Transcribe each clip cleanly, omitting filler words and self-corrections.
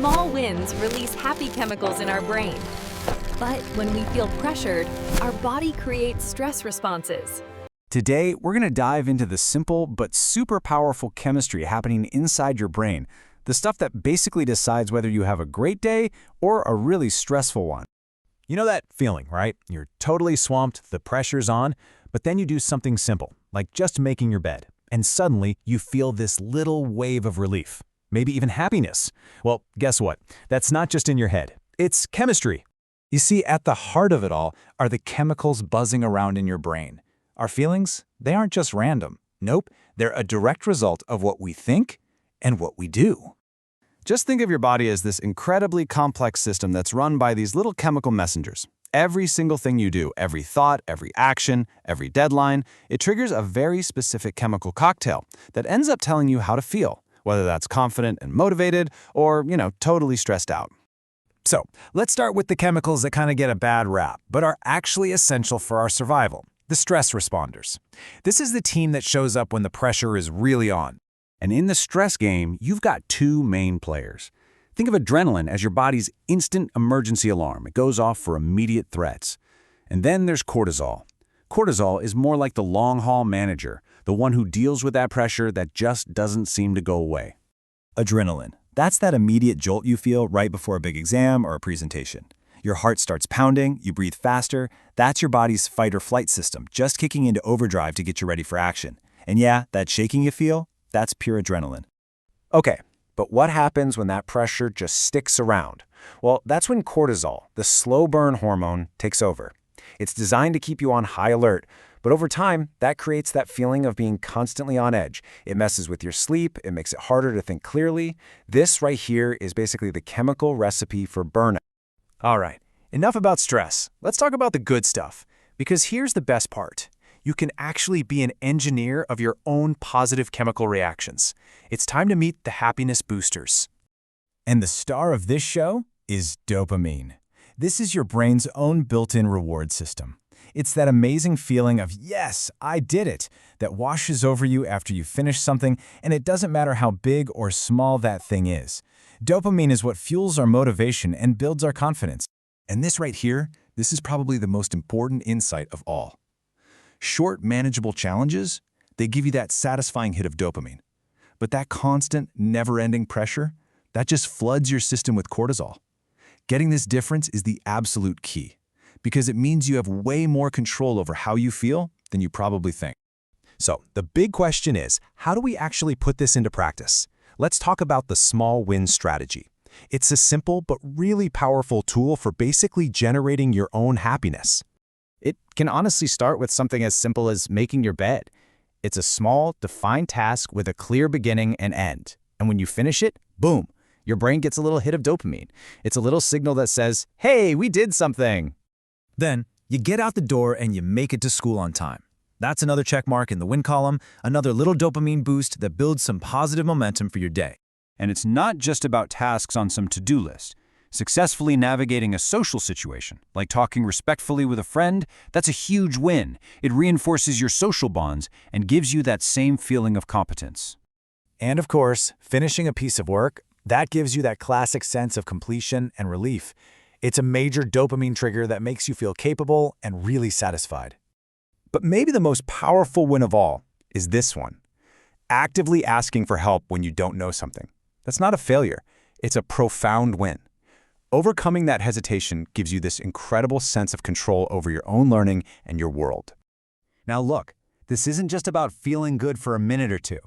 Small wins release happy chemicals in our brain. But when we feel pressured, our body creates stress responses. Today, we're going to dive into the simple but super powerful chemistry happening inside your brain, the stuff that basically decides whether you have a great day or a really stressful one. You know that feeling, right? You're totally swamped, the pressure's on, but then you do something simple, like just making your bed, and suddenly you feel this little wave of relief, maybe even happiness. Well, guess what? That's not just in your head. It's chemistry. You see, at the heart of it all are the chemicals buzzing around in your brain. Our feelings, they aren't just random. Nope, they're a direct result of what we think and what we do. Just think of your body as this incredibly complex system that's run by these little chemical messengers. Every single thing you do, every thought, every action, every deadline, it triggers a very specific chemical cocktail that ends up telling you how to feel, whether that's confident and motivated or, totally stressed out. So, let's start with the chemicals that kind of get a bad rap, but are actually essential for our survival, the stress responders. This is the team that shows up when the pressure is really on. And in the stress game, you've got two main players. Think of adrenaline as your body's instant emergency alarm. It goes off for immediate threats. And then there's cortisol. Cortisol is more like the long-haul manager, the one who deals with that pressure that just doesn't seem to go away. Adrenaline. That's that immediate jolt you feel right before a big exam or a presentation. Your heart starts pounding, you breathe faster. That's your body's fight or flight system, just kicking into overdrive to get you ready for action. And yeah, that shaking you feel, that's pure adrenaline. Okay, but what happens when that pressure just sticks around? Well, that's when cortisol, the slow burn hormone, takes over. It's designed to keep you on high alert, but over time, that creates that feeling of being constantly on edge. It messes with your sleep, it makes it harder to think clearly. This right here is basically the chemical recipe for burnout. All right, enough about stress. Let's talk about the good stuff, because here's the best part. You can actually be an engineer of your own positive chemical reactions. It's time to meet the happiness boosters. And the star of this show is dopamine. This is your brain's own built-in reward system. It's that amazing feeling of, yes, I did it, that washes over you after you finish something, and it doesn't matter how big or small that thing is. Dopamine is what fuels our motivation and builds our confidence. And this right here, this is probably the most important insight of all. Short, manageable challenges, they give you that satisfying hit of dopamine. But that constant, never-ending pressure, that just floods your system with cortisol. Getting this difference is the absolute key, because it means you have way more control over how you feel than you probably think. So, the big question is, how do we actually put this into practice? Let's talk about the small win strategy. It's a simple but really powerful tool for basically generating your own happiness. It can honestly start with something as simple as making your bed. It's a small, defined task with a clear beginning and end. And when you finish it, boom, your brain gets a little hit of dopamine. It's a little signal that says, hey, we did something. Then, you get out the door and you make it to school on time. That's another check mark in the win column, another little dopamine boost that builds some positive momentum for your day. And it's not just about tasks on some to-do list. Successfully navigating a social situation, like talking respectfully with a friend, that's a huge win. It reinforces your social bonds and gives you that same feeling of competence. And of course, finishing a piece of work, that gives you that classic sense of completion and relief. It's a major dopamine trigger that makes you feel capable and really satisfied. But maybe the most powerful win of all is this one. Actively asking for help when you don't know something. That's not a failure. It's a profound win. Overcoming that hesitation gives you this incredible sense of control over your own learning and your world. Now look, this isn't just about feeling good for a minute or two.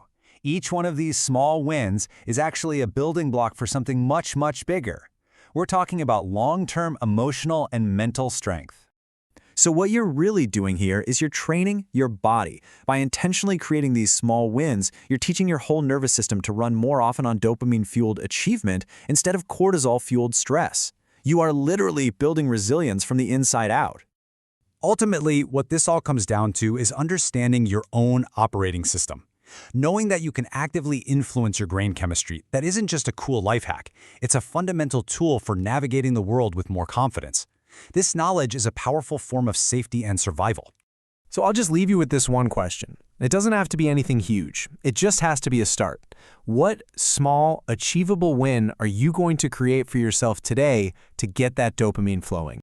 Each one of these small wins is actually a building block for something much, much bigger. We're talking about long-term emotional and mental strength. So what you're really doing here is you're training your body. By intentionally creating these small wins, you're teaching your whole nervous system to run more often on dopamine-fueled achievement instead of cortisol-fueled stress. You are literally building resilience from the inside out. Ultimately, what this all comes down to is understanding your own operating system. Knowing that you can actively influence your brain chemistry, that isn't just a cool life hack. It's a fundamental tool for navigating the world with more confidence. This knowledge is a powerful form of safety and survival. So I'll just leave you with this one question. It doesn't have to be anything huge. It just has to be a start. What small, achievable win are you going to create for yourself today to get that dopamine flowing?